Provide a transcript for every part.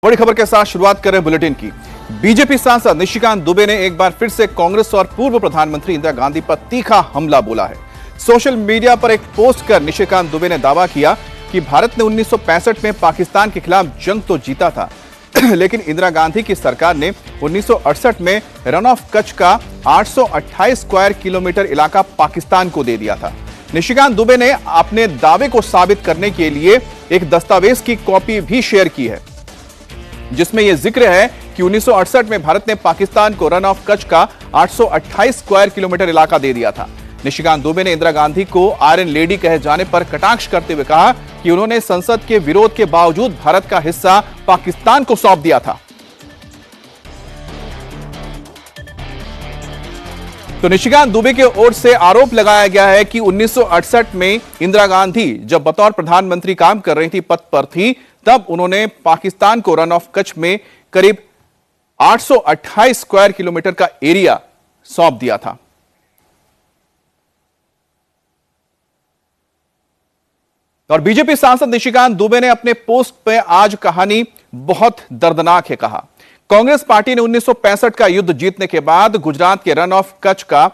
बड़ी खबर के साथ शुरुआत कर रहे हैं बुलेटिन की। बीजेपी सांसद निशिकांत दुबे ने एक बार फिर से कांग्रेस और पूर्व प्रधानमंत्री इंदिरा गांधी पर तीखा हमला बोला है। सोशल मीडिया पर एक पोस्ट कर निशिकांत दुबे ने दावा किया कि भारत ने 1965 में पाकिस्तान के खिलाफ जंग तो जीता था लेकिन इंदिरा गांधी की सरकार ने 1968 में रन ऑफ कच्छ का 828 स्क्वायर किलोमीटर इलाका पाकिस्तान को दे दिया था। निशिकांत दुबे ने अपने दावे को साबित करने के लिए एक दस्तावेज की कॉपी भी शेयर की है जिसमें यह जिक्र है कि 1968 में भारत ने पाकिस्तान को रन ऑफ कच्छ का 828 स्क्वायर किलोमीटर इलाका दे दिया था। निशिकांत दुबे ने इंदिरा गांधी को आयरन लेडी कहे जाने पर कटाक्ष करते हुए कहा कि उन्होंने संसद के विरोध के बावजूद भारत का हिस्सा पाकिस्तान को सौंप दिया था। तो निशिकांत दुबे की ओर से आरोप लगाया गया है कि 1968 में इंदिरा गांधी जब बतौर प्रधानमंत्री काम कर रही थी, पद पर थी, तब उन्होंने पाकिस्तान को रन ऑफ कच्छ में करीब 828 स्क्वायर किलोमीटर का एरिया सौंप दिया था। और बीजेपी सांसद निशिकांत दुबे ने अपने पोस्ट पे आज कहानी बहुत दर्दनाक है कहा। कांग्रेस पार्टी ने 1965 का युद्ध जीतने के बाद गुजरात के रन ऑफ कच्छ का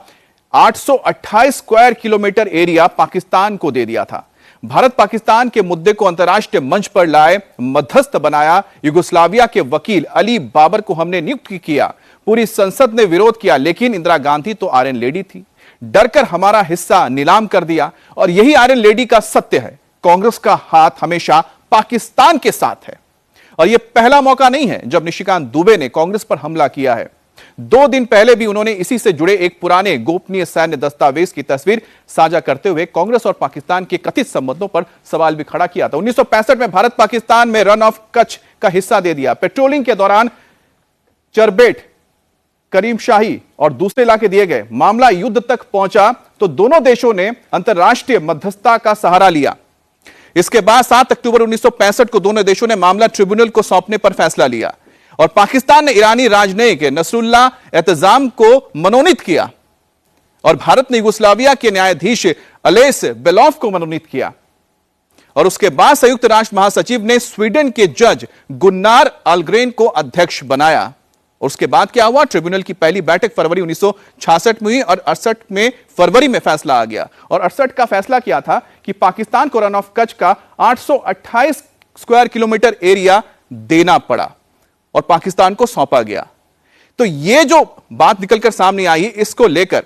828 स्क्वायर किलोमीटर एरिया पाकिस्तान को दे दिया था। भारत पाकिस्तान के मुद्दे को अंतर्राष्ट्रीय मंच पर लाए, मध्यस्थ बनाया। युगोस्लाविया के वकील अली बाबर को हमने नियुक्त किया। पूरी संसद ने विरोध किया, लेकिन इंदिरा गांधी तो आयरन लेडी थी, डरकर हमारा हिस्सा नीलाम कर दिया। और यही आयरन लेडी का सत्य है। कांग्रेस का हाथ हमेशा पाकिस्तान के साथ है। और यह पहला मौका नहीं है जब निशिकांत दुबे ने कांग्रेस पर हमला किया है। 2 दिन पहले भी उन्होंने इसी से जुड़े एक पुराने गोपनीय सैन्य दस्तावेज की तस्वीर साझा करते हुए कांग्रेस और पाकिस्तान के कथित संबंधों पर सवाल भी खड़ा किया था। 1965 में भारत पाकिस्तान में रन ऑफ कच्छ का हिस्सा दे दिया। पेट्रोलिंग के दौरान चरबेट, करीम शाही और दूसरे इलाके दिए गए। मामला युद्ध तक पहुंचा तो दोनों देशों ने अंतर्राष्ट्रीय मध्यस्थता का सहारा लिया। इसके बाद 7 अक्टूबर 1965 को दोनों देशों ने मामला ट्रिब्यूनल को सौंपने पर फैसला लिया और पाकिस्तान ने ईरानी राजनयिक नसरुल्लाह एतजाम को मनोनीत किया और भारत ने युगोस्लाविया के न्यायाधीश अलेस बेलोव को मनोनीत किया। और उसके बाद संयुक्त राष्ट्र महासचिव ने स्वीडन के जज गुन्नार अल्ग्रेन को अध्यक्ष बनाया। और उसके बाद क्या हुआ? ट्रिब्यूनल की पहली बैठक फरवरी 1966 में हुई और 68 में फरवरी में फैसला आ गया। और 68 का फैसला किया था कि पाकिस्तान को रन ऑफ कच्छ का 828 स्क्वायर किलोमीटर एरिया देना पड़ा और पाकिस्तान को सौंपा गया। तो यह जो बात निकलकर सामने आई, इसको लेकर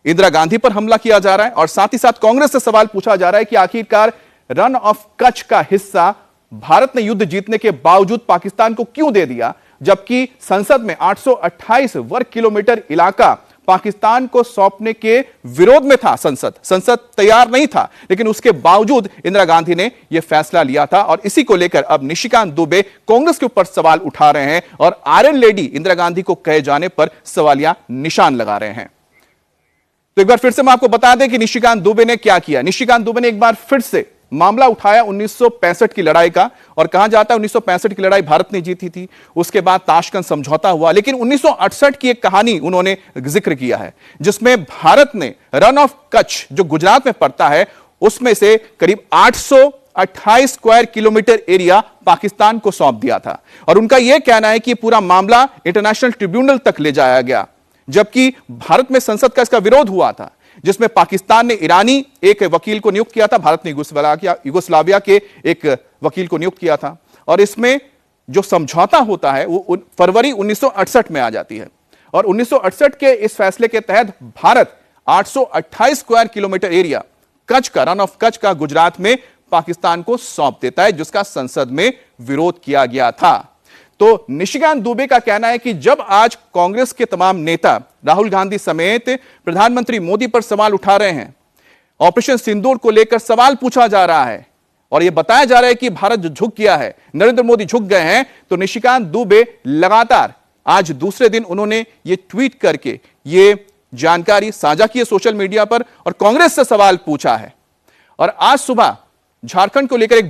इंदिरा गांधी पर हमला किया जा रहा है और साथ ही साथ कांग्रेस से सवाल पूछा जा रहा है कि आखिरकार रन ऑफ कच्छ का हिस्सा भारत ने युद्ध जीतने के बावजूद पाकिस्तान को क्यों दे दिया, जबकि संसद में 828 वर्ग किलोमीटर इलाका पाकिस्तान को सौंपने के विरोध में था। संसद तैयार नहीं था, लेकिन उसके बावजूद इंदिरा गांधी ने यह फैसला लिया था। और इसी को लेकर अब निशिकांत दुबे कांग्रेस के ऊपर सवाल उठा रहे हैं और आयरन लेडी इंदिरा गांधी को कहे जाने पर सवालिया निशान लगा रहे हैं। तो एक बार फिर से मैं आपको बता दें कि निशिकांत दुबे ने क्या किया। निशिकांत दुबे ने एक बार फिर से मामला उठाया 1965 की लड़ाई का और कहा जाता है 1965 की लड़ाई भारत ने जीती थी। उसके बाद ताशकंद समझौता हुआ, लेकिन 1968 की एक कहानी उन्होंने जिक्र किया है जिसमें भारत ने रन ऑफ कच्छ जो गुजरात में पड़ता है उसमें से करीब 828 स्क्वायर किलोमीटर एरिया पाकिस्तान को सौंप दिया था। और उनका यह कहना है कि पूरा मामला इंटरनेशनल ट्रिब्यूनल तक ले जाया गया, जबकि भारत में संसद का इसका विरोध हुआ था जिसमें पाकिस्तान ने ईरानी एक वकील को नियुक्त किया था, भारत ने युगोस्लाविया के एक वकील को नियुक्त किया था। और इसमें जो समझौता होता है वो फरवरी 1968 में आ जाती है और 1968 के इस फैसले के तहत Bharat 828 square kilometre area Kutch का, रन ऑफ कच्छ का गुजरात में पाकिस्तान को सौंप देता है, जिसका संसद में विरोध किया गया था। तो निशिकांत दुबे का कहना है कि जब आज कांग्रेस के तमाम नेता राहुल गांधी समेत प्रधानमंत्री मोदी पर सवाल उठा रहे हैं, ऑपरेशन सिंदूर को लेकर सवाल पूछा जा रहा है और यह बताया जा रहा है कि भारत झुक गया है, नरेंद्र मोदी झुक गए हैं, तो निशिकांत दुबे लगातार आज दूसरे दिन उन्होंने यह ट्वीट करके यह जानकारी साझा की है सोशल मीडिया पर और कांग्रेस से सवाल पूछा है। और आज सुबह झारखंड को लेकर एक